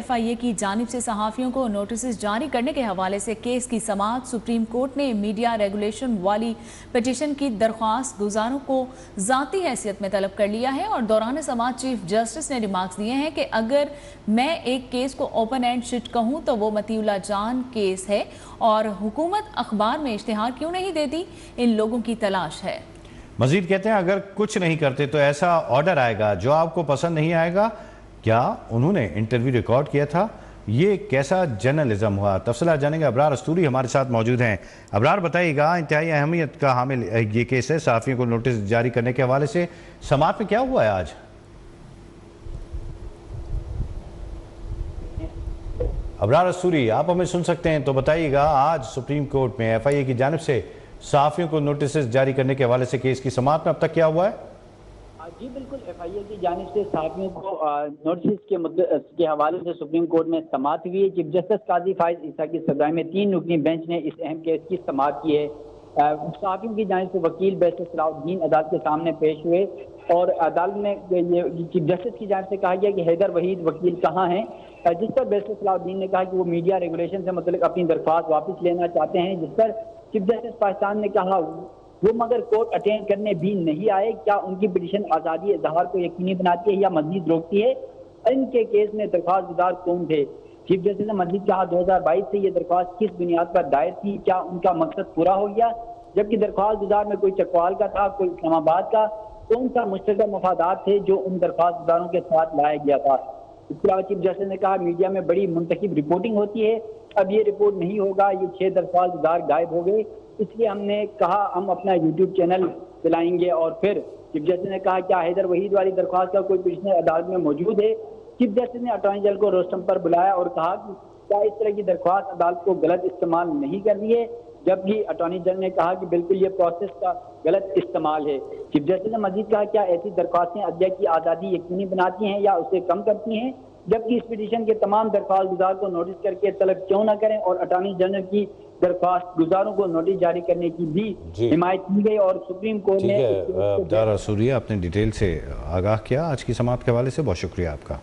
FIA کی جانب سے صحافیوں کو نوٹسز جاری کرنے کے حوالے سے کیس کی سماعت سپریم کورٹ نے میڈیا ریگولیشن والی پٹیشن کی درخواست گزاروں کو ذاتی حیثیت میں طلب کر لیا ہے اور دوران سماعت چیف جسٹس نے ریمارکس دیے ہیں کہ اگر میں ایک کیس کو اوپن اینڈ شٹ کہوں تو وہ مطیع اللہ جان کیس ہے اور حکومت اخبار میں اشتہار کیوں نہیں دیتی، ان لوگوں کی تلاش ہے۔ مزید کہتے ہیں اگر کچھ نہیں کرتے تو ایسا آرڈر آئے گا جو آپ کو پسند نہیں آئے گا۔ کیا انہوں نے انٹرویو ریکارڈ کیا تھا؟ یہ کیسا جرنلزم ہوا؟ تفصیلات جانیں گے۔ ابرار استوری ہمارے ساتھ موجود ہیں۔ ابرار بتائیے گا، انتہائی اہمیت کا حامل یہ کیس ہے، صحافیوں کو نوٹس جاری کرنے کے حوالے سے سماعت میں کیا ہوا ہے آج؟ ابرار استوری آپ ہمیں سن سکتے ہیں تو بتائیے گا، آج سپریم کورٹ میں FIA کی جانب سے صحافیوں کو نوٹسز جاری کرنے کے حوالے سے کیس کی سماعت میں اب تک کیا ہوا ہے؟ جی بالکل، FIA کی جانب سے صحافیوں کو نوٹسز کے حوالے سے سپریم کورٹ میں سماعت ہوئی ہے۔ چیف جسٹس قاضی فائز عیسیٰ کی صدارت میں 3 رکنی بینچ نے اس اہم کیس کی سماعت کی ہے۔ صحافیوں کی جانب سے وکیل بیرسٹر صلاح الدین عدالت کے سامنے پیش ہوئے اور عدالت میں چیف جسٹس کی جانب سے کہا گیا کہ حیدر وحید وکیل کہاں ہیں، جس پر بیرسٹر صلاح الدین نے کہا کہ وہ میڈیا ریگولیشن سے متعلق اپنی درخواست واپس لینا چاہتے ہیں، جس پر چیف جسٹس پاکستان نے کہا وہ مگر کورٹ اٹینڈ کرنے بھی نہیں آئے، کیا ان کی پٹیشن آزادی اظہار کو یقینی بناتی ہے یا مزید روکتی ہے؟ ان کے کیس میں درخواست گزار کون تھے؟ چیف جسٹس نے مزید کہا 2022 سے یہ درخواست کس بنیاد پر دائر تھی، کیا ان کا مقصد پورا ہو گیا؟ جبکہ درخواست گزار میں کوئی چکوال کا تھا، کوئی اسلام آباد کا، کون سا مشترکہ مفادات تھے جو ان درخواست گزاروں کے ساتھ لایا گیا تھا؟ اس کے علاوہ چیف جسٹس نے کہا میڈیا میں بڑی منتخب رپورٹنگ ہوتی ہے، اب یہ رپورٹ نہیں ہوگا، یہ 6 درخواست گزار غائب ہو گئے، اس لیے ہم نے کہا ہم اپنا یوٹیوب چینل چلائیں گے۔ اور پھر چیف جسٹس نے کہا کیا حیدر وحید والی درخواست کا کوئی پٹیشنر عدالت میں موجود ہے؟ چیف جسٹس نے اٹارنی جنرل کو روسٹم پر بلایا اور کہا کہ کیا اس طرح کی درخواست عدالت کو غلط استعمال نہیں کر رہی ہے، جبکہ اٹارنی جنرل نے کہا کہ بالکل یہ پروسیس کا غلط استعمال ہے۔ چیف جسٹس نے مزید کہا کیا ایسی درخواستیں عدلیہ کی آزادی یقینی بناتی ہیں یا اسے کم کرتی ہیں، جبکہ اس پٹیشن کے تمام درخواست گزار کو نوٹس کر کے طلب کیوں نہ کریں، اور اٹارنی جنرل کی درخواست گزاروں کو نوٹس جاری کرنے کی بھی حمایت کی گئی اور سپریم کورٹ نے ابرار استوری آپ نے ڈیٹیل سے آگاہ کیا آج کی سماعت کے حوالے سے، بہت شکریہ آپ کا۔